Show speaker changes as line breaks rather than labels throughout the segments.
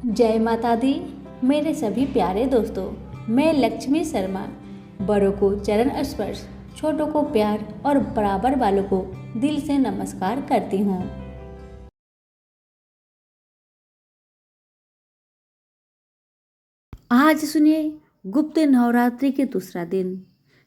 जय माता दी। मेरे सभी प्यारे दोस्तों, मैं लक्ष्मी शर्मा बड़ों को चरण स्पर्श, छोटों को प्यार और बराबर वालों को दिल से नमस्कार करती हूँ। आज सुनिए गुप्त नवरात्रि के दूसरा दिन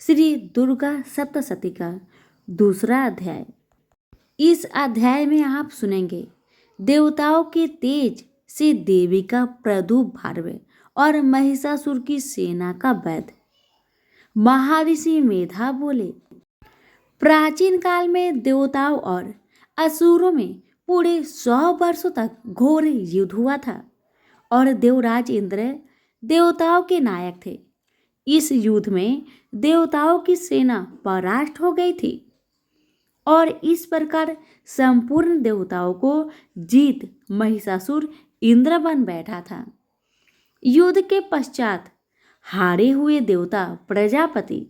श्री दुर्गा सप्तशती का दूसरा अध्याय। इस अध्याय में आप सुनेंगे देवताओं के तेज से देवी का प्रादुर्भाव और महिषासुर की सेना का वध। महर्षि मेधा बोले, प्राचीन काल में देवताओं और असुरों में पूरे 100 वर्षों तक घोर युद्ध हुआ था और देवराज इंद्र देवताओं के नायक थे। इस युद्ध में देवताओं की सेना परास्त हो गई थी और इस प्रकार संपूर्ण देवताओं को जीत महिषासुर इंद्र बन बैठा था। युद्ध के पश्चात हारे हुए देवता प्रजापति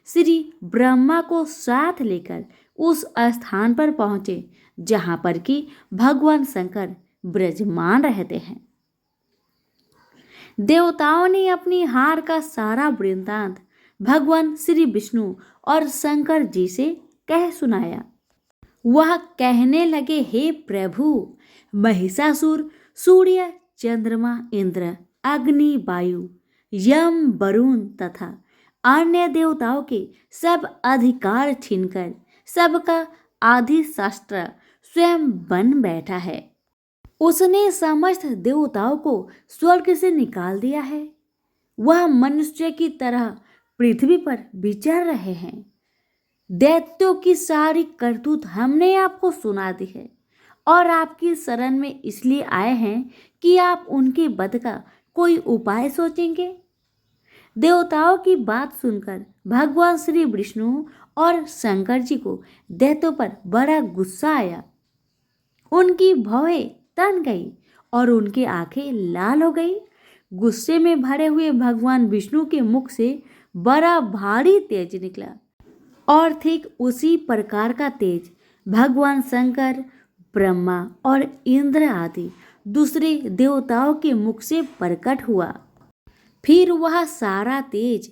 श्री ब्रह्मा को साथ लेकर उस स्थान पर पहुंचे जहां पर कि भगवान शंकर विराजमान रहते हैं। देवताओं ने अपनी हार का सारा वृत्तांत भगवान श्री विष्णु और शंकर जी से कह सुनाया। वह कहने लगे, हे प्रभु, महिषासुर सूर्य, चंद्रमा, इंद्र, अग्नि, वायु, यम, वरुण तथा अन्य देवताओं के सब अधिकार छीनकर सबका अधिष्ठात्र स्वयं बन बैठा है। उसने समस्त देवताओं को स्वर्ग से निकाल दिया है। वह मनुष्य की तरह पृथ्वी पर विचर रहे हैं। दैत्यों की सारी करतूत हमने आपको सुना दी है और आपकी शरण में इसलिए आए हैं कि आप उनके वध का कोई उपाय सोचेंगे। देवताओं की बात सुनकर भगवान श्री विष्णु और शंकर जी को दैत्यों पर बड़ा गुस्सा आया। उनकी भौहें तन गई और उनकी आंखें लाल हो गई। गुस्से में भरे हुए भगवान विष्णु के मुख से बड़ा भारी तेज निकला और ठीक उसी प्रकार का तेज भगवान शंकर, ब्रह्मा और इंद्र आदि दूसरे देवताओं के मुख से प्रकट हुआ। फिर वह सारा तेज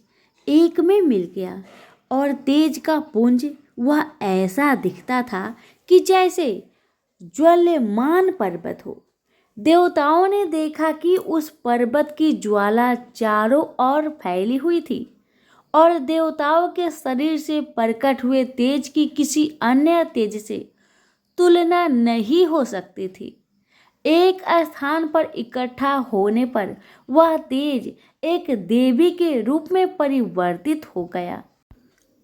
एक में मिल गया और तेज का पुंज वह ऐसा दिखता था कि जैसे ज्वल्यमान पर्वत हो। देवताओं ने देखा कि उस पर्वत की ज्वाला चारों ओर फैली हुई थी और देवताओं के शरीर से प्रकट हुए तेज की किसी अन्य तेज से तुलना नहीं हो सकती थी। एक स्थान पर इकट्ठा होने पर वह तेज एक देवी के रूप में परिवर्तित हो गया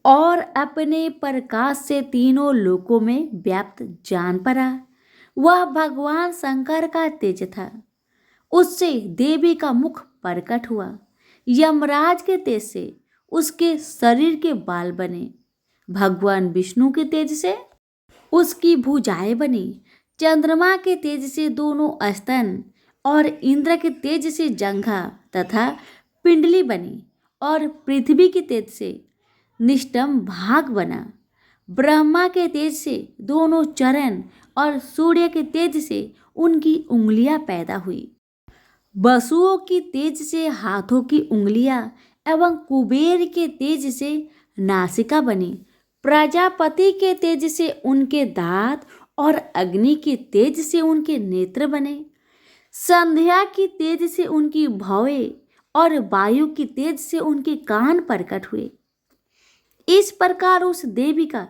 और अपने प्रकाश से तीनों लोकों में व्याप्त जान पड़ा। वह भगवान शंकर का तेज था। उससे देवी का मुख प्रकट हुआ। यमराज के तेज से उसके शरीर के बाल बने। भगवान विष्णु के तेज से उसकी भुजाएं बनी। चंद्रमा के तेज से दोनों स्तन और इंद्र के तेज से जंघा तथा पिंडली बनी और पृथ्वी के तेज से निष्टम भाग बना। ब्रह्मा के तेज से दोनों चरण और सूर्य के तेज से उनकी उंगलियां पैदा हुई। वसुओं की तेज से हाथों की उंगलियां एवं कुबेर के तेज से नासिका बनी। प्रजापति के तेज से उनके दांत और अग्नि की तेज से उनके नेत्र बने। संध्या की तेज से उनकी भौएं और वायु की तेज से उनके कान प्रकट हुए। इस प्रकार उस देवी का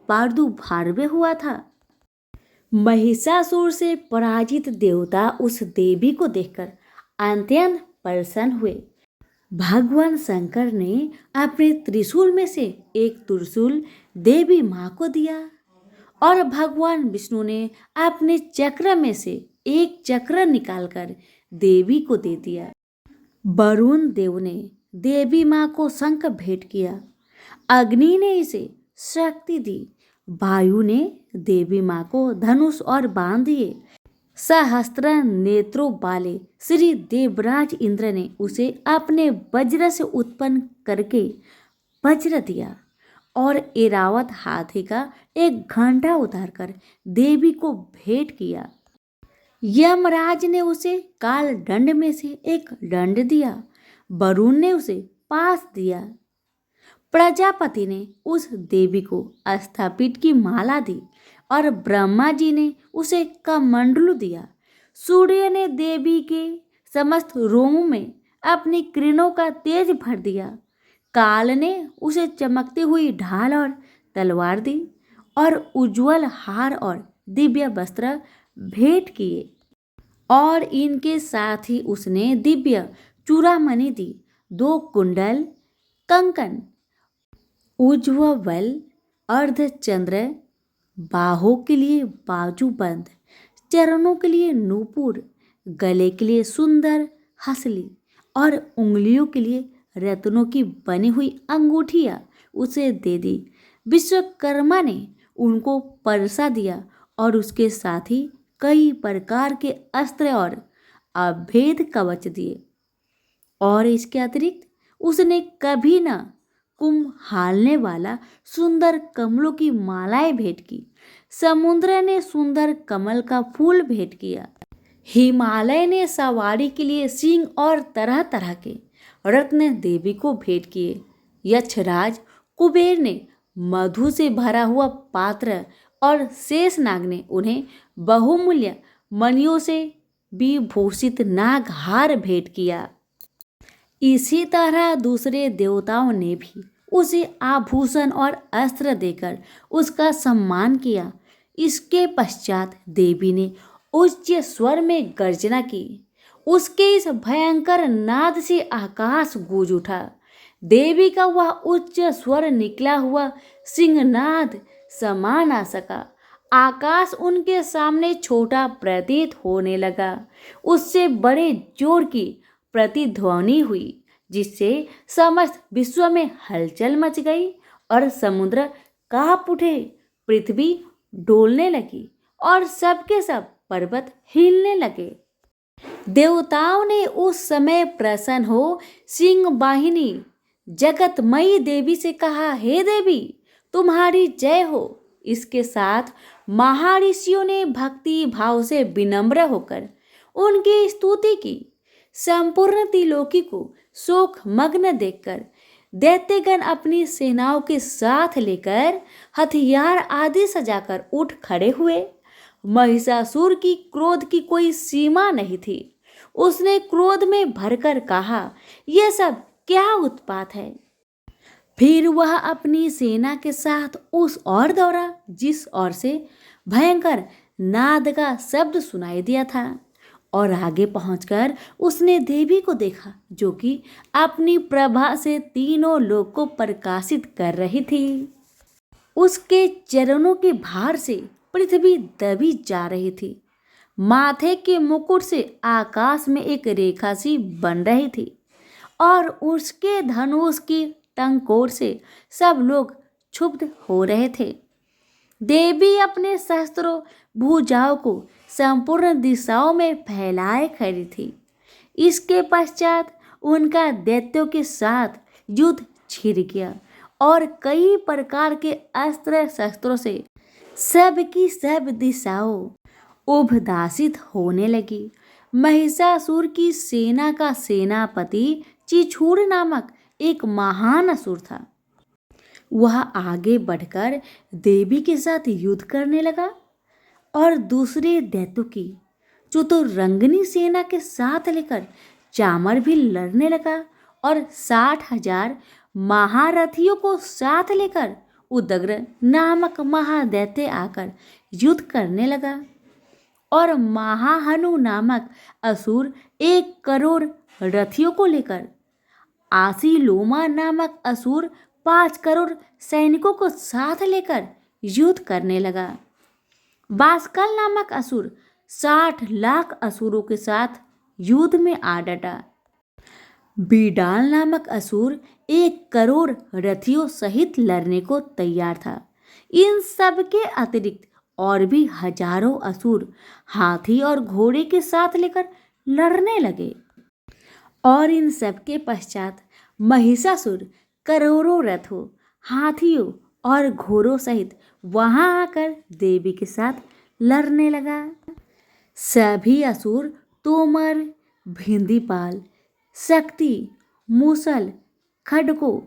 प्रादुर्भाव हुआ था। महिषासुर से पराजित देवता उस देवी को देखकर अत्यंत प्रसन्न हुए। भगवान शंकर ने अपने त्रिशूल में से एक त्रिशूल देवी मां को दिया और भगवान विष्णु ने अपने चक्र में से एक चक्र निकालकर देवी को दे दिया। वरुण देव ने देवी मां को शंख भेंट किया। अग्नि ने इसे शक्ति दी। वायु ने देवी मां को धनुष और बाण दिए। सहस्त्र नेत्रों वाले श्री देवराज इंद्र ने उसे अपने वज्र से उत्पन्न करके वज्र दिया और ऐरावत हाथी का एक घंटा उतारकर देवी को भेंट किया। यमराज ने उसे काल दंड में से एक दंड दिया, वरुण ने उसे पास दिया, प्रजापति ने उस देवी को स्थापित की माला दी और ब्रह्मा जी ने उसे कमंडलू दिया। सूर्य ने देवी के समस्त रोमों में अपनी किरणों का तेज भर दिया। काल ने उसे चमकती हुई ढाल और तलवार दी और उज्जवल हार और दिव्य वस्त्र भेंट किए, और इनके साथ ही उसने दिव्य चूड़ामणि दी, 2 कुंडल, कंकन, उज्ज्वल अर्धचंद्र, बाहों के लिए बाजूबंद, चरणों के लिए नूपुर, गले के लिए सुंदर हसली और उंगलियों के लिए रत्नों की बनी हुई अंगूठियां उसे दे दी। विश्वकर्मा ने उनको परसा दिया और उसके साथ ही कई प्रकार के अस्त्र और अभेद कवच दिए। और इसके अतिरिक्त उसने कभी न कुम्हालने वाला सुंदर कमलों की मालाएं भेंट की। समुद्र ने सुंदर कमल का फूल भेंट किया। हिमालय ने सवारी के लिए सिंह और तरह तरह के रत्न देवी को भेंट किए। यक्षराज कुबेर ने मधु से भरा हुआ पात्र और शेषनाग ने उन्हें बहुमूल्य मणियों से विभूषित नागहार भेंट किया। इसी तरह दूसरे देवताओं ने भी उसे आभूषण और अस्त्र देकर उसका सम्मान किया। इसके पश्चात देवी ने उच्च स्वर में गर्जना की। उसके इस भयंकर नाद से आकाश गूंज उठा। देवी का वह उच्च स्वर निकला हुआ सिंहनाद समा ना सका। आकाश उनके सामने छोटा प्रतीत होने लगा। उससे बड़े जोर की प्रतिध्वनि हुई, जिससे समस्त विश्व में हलचल मच गई और समुद्र कांप उठे, पृथ्वी डोलने लगी और सबके सब पर्वत हिलने लगे। देवताओं ने उस समय प्रसन्न हो सिंह वाहिनी जगतमयी देवी से कहा, हे देवी, तुम्हारी जय हो। इसके साथ महर्षियों ने भक्ति भाव से विनम्र होकर उनकी स्तुति की। संपूर्ण त्रिलोकी को शोक मग्न देखकर दैत्यगण अपनी सेनाओं के साथ लेकर हथियार आदि सजाकर उठ खड़े हुए। महिषासुर की क्रोध की कोई सीमा नहीं थी। उसने क्रोध में भरकर कहा, यह सब क्या उत्पात है। फिर वह अपनी सेना के साथ उस ओर दौड़ा जिस ओर से भयंकर नाद का शब्द सुनाई दिया था, और आगे पहुंचकर उसने देवी को देखा, जो कि अपनी प्रभा से तीनों लोक को प्रकाशित कर रही थी। उसके चरणों के भार से पृथ्वी दबी जा रही थी। माथे के मुकुट से आकाश में एक रेखा सी बन रही थी, और उसके धनुष की टंकोर से सब लोग क्षुब्ध हो रहे थे। देवी अपने शस्त्रों भुजाओं को संपूर्ण दिशाओं में फैलाए खड़ी थी। इसके पश्चात उनका दैत्यों के साथ युद्ध छिड़ गया और कई प्रकार के अस्त्र शस्त्रों से सबकी सब दिशाओं उभदासित होने लगी। महिषासुर की सेना का सेनापति चिछूर नामक एक महान असुर था। वह आगे बढ़कर देवी के साथ युद्ध करने लगा और दूसरे दैत्यों की चतुरंगिनी सेना के साथ लेकर चामर भी लड़ने लगा, और 60,000 महारथियों को साथ लेकर उदग्र नामक महादैत्य आकर युद्ध करने लगा, और महाहनु नामक असुर 1 करोड़ रथियों को लेकर, आसीलोमा नामक असुर 5 करोड़ सैनिकों को साथ लेकर युद्ध करने लगा। बास्कल नामक असुर 60 लाख असुरों के साथ युद्ध में आ डटा। बीडाल नामक असुर 1 करोड़ रथियों सहित लड़ने को तैयार था। इन सब के अतिरिक्त और भी हजारों असुर हाथी और घोड़े के साथ लेकर लड़ने लगे, और इन सब के पश्चात महिषासुर करोड़ों रथों, हाथियों और घोड़ों सहित वहां आकर देवी के साथ लड़ने लगा। सभी असुर तोमर, भिंदीपाल, शक्ति, मूसल, खड्गों,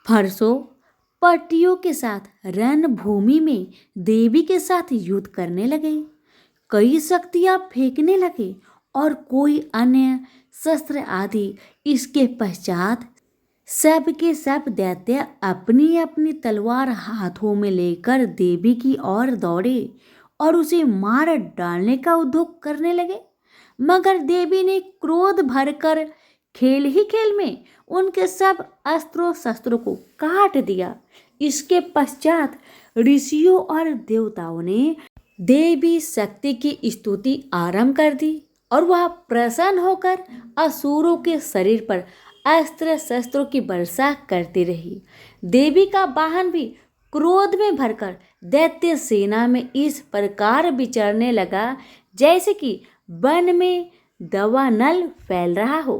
फरसों, पट्टियों के साथ रणभूमि में देवी के साथ युद्ध करने लगे। कई शक्तियां फेंकने लगे और कोई अन्य शस्त्र आदि। इसके पश्चात सब के सब दैत्य अपनी अपनी तलवार हाथों में लेकर देवी की ओर दौड़े और उसे मार डालने का उद्योग करने लगे। मगर देवी ने क्रोध भरकर खेल ही खेल में उनके सब अस्त्रों शस्त्रों को काट दिया। इसके पश्चात ऋषियों और देवताओं ने देवी शक्ति की स्तुति आरंभ कर दी और वह प्रसन्न होकर असुरों के शरीर पर अस्त्र शस्त्रों की वर्षा करती रही। देवी का वाहन भी क्रोध में भरकर दैत्य सेना में इस प्रकार विचरने लगा जैसे कि वन में दावानल फैल रहा हो।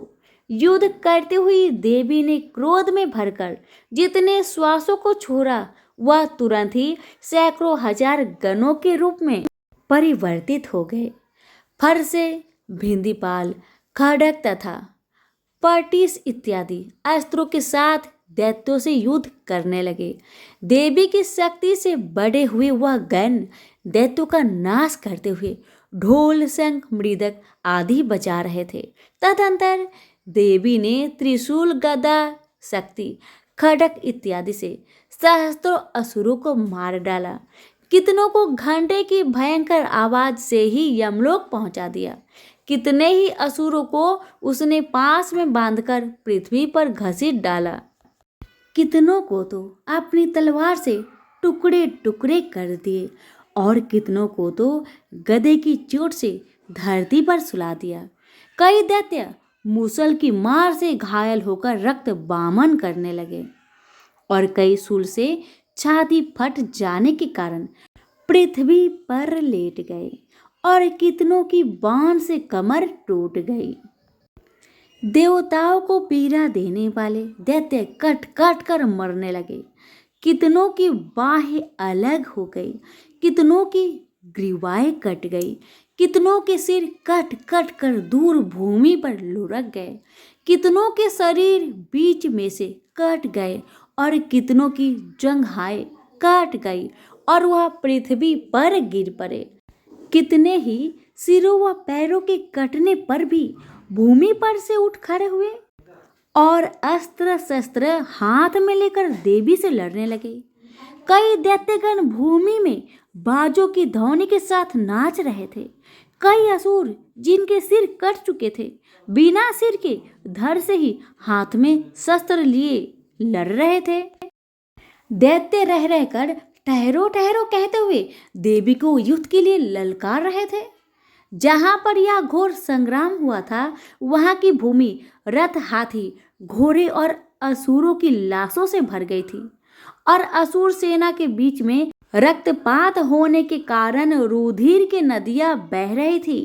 युद्ध करती हुई देवी ने क्रोध में भरकर जितने श्वासों को छोड़ा वह तुरंत ही सैकड़ों हजार गणों के रूप में परिवर्तित हो गए। फरसे, भिंदीपाल, खड्ग तथा पटिस इत्यादि अस्त्रों के साथ दैत्यों से युद्ध करने लगे। देवी की शक्ति से बड़े हुए वह गण दैत्यों का नाश करते हुए ढोल, शंख, मृदक आदि बजा रहे थे। तदंतर देवी ने त्रिशूल, गदा, शक्ति, खड्ग इत्यादि से सहस्त्रों असुरों को मार डाला। कितनों को घंटे की भयंकर आवाज से ही यमलोक पहुंचा दिया। कितने ही असुरों को उसने पास में बांधकर पृथ्वी पर घसीट डाला। कितनों को तो अपनी तलवार से टुकड़े टुकड़े कर दिए और कितनों को तो गदे की चोट से धरती पर सुला दिया। कई दैत्य मूसल की मार से घायल होकर रक्त बामन करने लगे और कई शूल से छाती फट जाने के कारण पृथ्वी पर लेट गए और कितनों की बाण से कमर टूट गई। देवताओं को पीड़ा देने वाले दैत्य कट कट कर मरने लगे। कितनों की बाहें अलग हो गई, कितनों की ग्रीवाएं कट गई, कितनों के सिर कट कट कर दूर भूमि पर लुढ़क गए, कितनों के शरीर बीच में से कट गए और कितनों की जंघाएं कट गई और वह पृथ्वी पर गिर पड़े। कितने ही सिरों व पैरों के कटने पर भी भूमि पर से उठ खड़े हुए और अस्त्र शस्त्र हाथ में लेकर देवी से लड़ने लगे। कई दैत्यगण भूमि में बाजों की ध्वनि के साथ नाच रहे थे। कई असुर जिनके सिर कट चुके थे बिना सिर के धड़ से ही हाथ में शस्त्र लिए लड़ रहे थे। दैत्य रह रहकर ठहरो ठहरो कहते हुए देवी को युद्ध के लिए ललकार रहे थे। जहां पर यह घोर संग्राम हुआ था वहां की भूमि रथ, हाथी, घोड़े और असुरों की लाशों से भर गई थी और असुर सेना के बीच में रक्तपात होने के कारण रुधिर की नदियां बह रही थी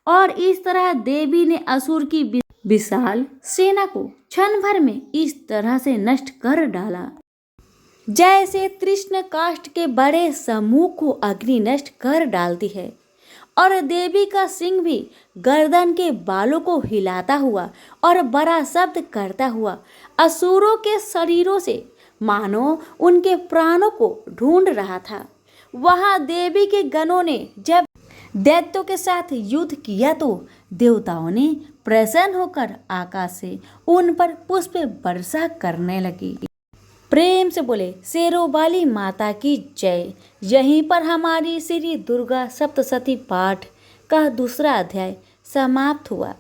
और इस तरह देवी ने असुर की विशाल सेना को क्षण भर में इस तरह से नष्ट कर डाला जैसे तृष्ण काष्ठ के बड़े समूह को अग्नि नष्ट कर डालती है। और देवी का सिंह भी गर्दन के बालों को हिलाता हुआ और बड़ा शब्द करता हुआ असुरों के शरीरों से मानो उनके प्राणों को ढूंढ रहा था। वहां देवी के गणों ने जब दैत्यों के साथ युद्ध किया तो देवताओं ने प्रसन्न होकर आकाश से उन पर पुष्प वर्षा करने लगी। प्रेम से बोले शेरों वाली माता की जय। यहीं पर हमारी श्री दुर्गा सप्तशती पाठ का दूसरा अध्याय समाप्त हुआ।